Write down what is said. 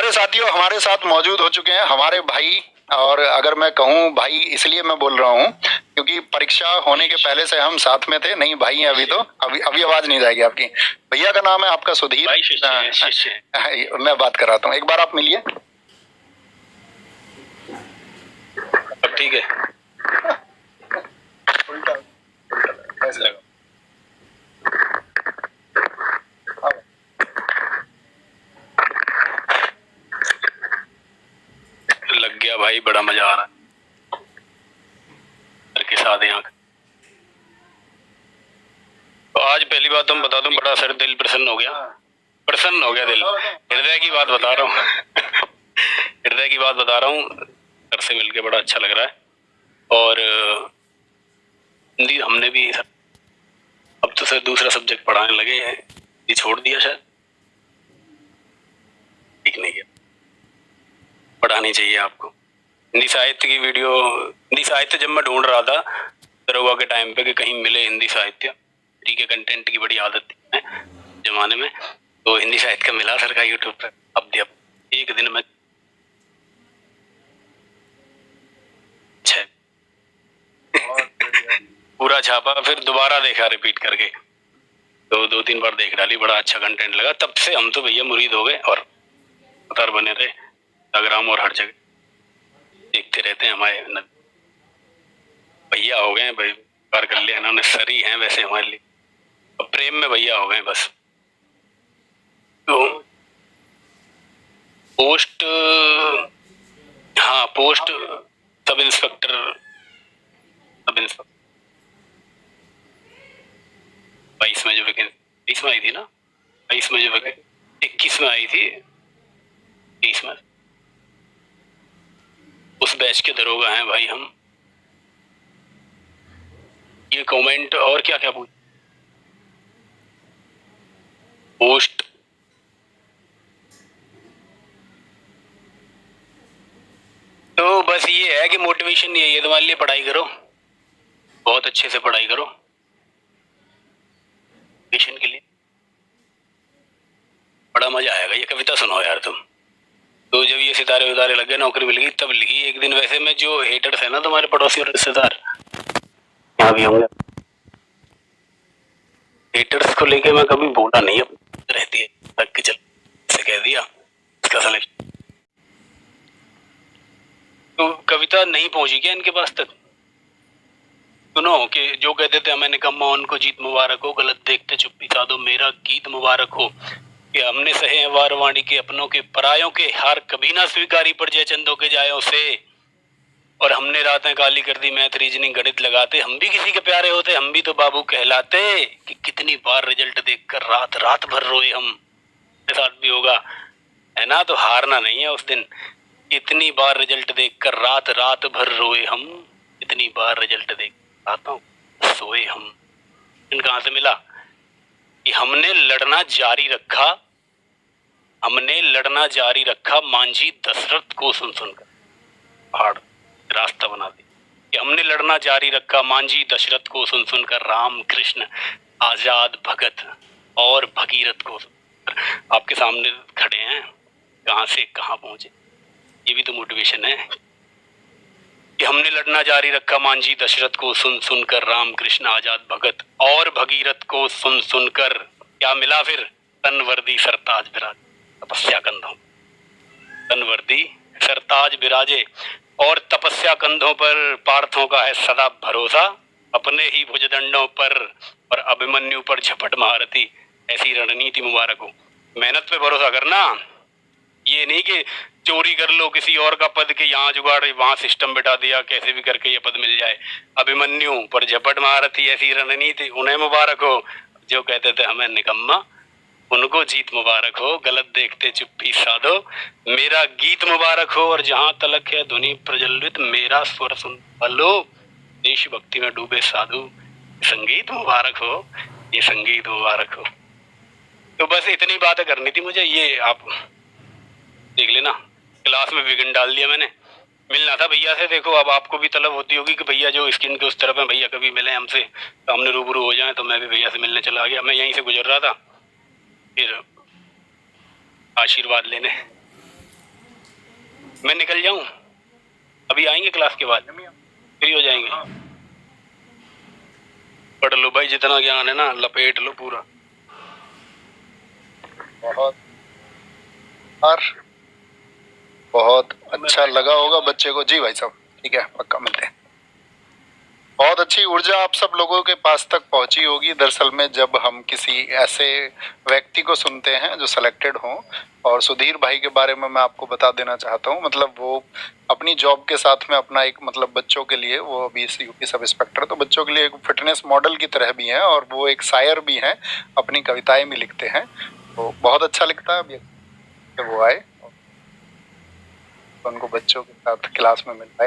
प्यारे साथियों, हमारे साथ मौजूद हो चुके हैं हमारे भाई। और अगर मैं कहूँ भाई इसलिए मैं बोल रहा हूँ क्योंकि परीक्षा होने के पहले से हम साथ में थे। नहीं भाई हैं अभी तो, अभी आवाज नहीं जाएगी आपकी। भैया का नाम है आपका सुधीर। मैं बात कर रहा हूँ, एक बार आप मिलिए। अब ठीक है। लग गया भाई, बड़ा मजा आ रहा है के साथ यहाँ। तो आज पहली बात तो मैं बता दूं, बड़ा सर दिल प्रसन्न हो गया। प्रसन्न हो गया दिल, हृदय की बात बता रहा हूँ। हृदय की बात बता रहा हूँ। सर से मिलके बड़ा अच्छा लग रहा है। और हिंदी हमने भी अब तो सर दूसरा सब्जेक्ट पढ़ाने लगे हैं, ये छोड़ दिया शायद, ठीक नहीं है, पढ़ानी चाहिए आपको। हिंदी साहित्य की वीडियो, हिंदी साहित्य जब मैं ढूंढ रहा था दरोगा के टाइम पे कि कहीं मिले हिंदी साहित्य, फ्री के कंटेंट की बड़ी आदत थी जमाने में, तो हिंदी साहित्य का मिला सर का यूट्यूब पर। अब एक दिन में पूरा छापा, फिर दोबारा देखा रिपीट करके, तो 2-3 बार देख डाली, बड़ा अच्छा कंटेंट लगा। तब से हम तो भैया मुरीद हो गए और उतर बने रहे। इंस्टाग्राम और हर जगह देखते रहते हैं। हमारे भैया हो गए भाई, बार कर लिया इन्होंने, सरी हैं वैसे हमारे लिए, अब प्रेम में भैया हो गए बस। तो पोस्ट, हाँ पोस्ट सब इंस्पेक्टर 22 में जो वैकेंसी, 20 में आई थी ना, 22 में जो वैकेंसी, 21 में आई थी, 20 में उस बैच के दरोगा हैं भाई हम। ये कमेंट और क्या क्या पूछ, पोस्ट तो बस ये है कि मोटिवेशन यही है तुम्हारे लिए, पढ़ाई करो, बहुत अच्छे से पढ़ाई करो मिशन के लिए, बड़ा मजा आएगा। ये कविता सुनो यार तुम। तो जब ये सितारे उतारे लगे, नौकरी मिल गई, तब लिखी एक दिन। वैसे में जो हेटर्स है ना तुम्हारे पड़ोसी और रिश्तेदार, यहाँ भी होंगे, हेटर्स को लेके मैं कभी बोला नहीं, अब रहती है तक के चल से कह दिया इसका सिलेक्शन। तो कविता नहीं पहुंची क्या इनके पास तक? सुनो कि जो कहते थे हमें निकम्मा उनको जीत मुबारक हो, गलत देखते चुप्पी साधो मेरा गीत मुबारक हो, कि हमने सहे हैं वारवाणी के अपनों के, परायों के हार कभी ना स्वीकारी पर जय चंदों के जायों से, और हमने रातें काली कर दी मैथ रीजनिंग गणित लगाते, हम भी किसी के प्यारे होते, हम भी तो बाबू कहलाते, कि कितनी बार रिजल्ट देखकर रात रात भर रोए हम। मेरे साथ भी होगा है ना, तो हारना नहीं है उस दिन। इतनी बार रिजल्ट देखकर रात रात भर रोए हम, इतनी बार रिजल्ट देख रातों सोए हम। कहां से मिला? कि हमने लड़ना जारी रखा, हमने लड़ना जारी रखा, मांझी दशरथ को सुन सुनकर पहाड़ रास्ता बना दी। कि हमने लड़ना जारी रखा, मांझी दशरथ को सुन सुनकर, राम कृष्ण आजाद भगत और भगीरथ को सुनकर। आपके सामने खड़े हैं, कहां से कहां पहुंचे, ये भी तो मोटिवेशन है। कि हमने लड़ना जारी रखा, मांझी दशरथ को सुन सुनकर, राम कृष्ण आजाद भगत और भगीरथ को सुन सुनकर। क्या मिला फिर? तनवर्दी सरताज विराजे तपस्या कंधों, तनवर्दी सरताज विराजे और तपस्या कंधों पर, पार्थों का है सदा भरोसा अपने ही भुजदंडों पर, और अभिमन्यु पर झपट महारथी ऐसी रणनीति मुबारक हो। मेहनत पे भरोसा करना, ये नहीं कि चोरी कर लो किसी और का पद, के यहाँ जुगाड़ वहां सिस्टम बिठा दिया, कैसे भी करके ये पद मिल जाए। अभिमन्यु पर झपट महारथी ऐसी रणनीति उन्हें मुबारक हो, जो कहते थे हमें निकम्मा उनको जीत मुबारक हो, गलत देखते चुप्पी साधो मेरा गीत मुबारक हो, और जहां तलक है धुनी प्रज्वलित मेरा स्वर सुन लो, देशभक्ति में डूबे साधु संगीत मुबारक हो, ये संगीत मुबारक हो। तो बस इतनी बातें करनी थी मुझे, ये आप देख लेना। क्लास में विघन डाल दिया मैंने, मिलना था भैया से। देखो अब आपको भी तलब होती होगी कि भैया जो स्क्रीन के उस तरफ है, भैया कभी मिले हमसे, सामने रूबरू हो जाए, तो मैं भी भैया से मिलने चला गया। मैं यहीं से गुजर रहा था, फिर आशीर्वाद लेने मैं निकल जाऊं? अभी आएंगे क्लास के बाद, फ्री हो जाएंगे? पढ़ लो भाई, जितना ज्ञान है ना लपेट लो पूरा। बहुत और बहुत अच्छा लगा होगा बच्चे को। जी भाई साहब, ठीक है, पक्का मिलते हैं। बहुत अच्छी ऊर्जा आप सब लोगों के पास तक पहुंची होगी दरअसल में, जब हम किसी ऐसे व्यक्ति को सुनते हैं जो सिलेक्टेड हों। और सुधीर भाई के बारे में मैं आपको बता देना चाहता हूं, मतलब वो अपनी जॉब के साथ में अपना एक मतलब बच्चों के लिए, वो अभी यूपी सब इंस्पेक्टर, तो बच्चों के लिए एक फिटनेस मॉडल की तरह भी हैं, और वो एक शायर भी हैं, अपनी कविताएं भी लिखते हैं। तो बहुत अच्छा लगता है अभी वो आए तो उनको बच्चों के साथ क्लास में मिल पाए।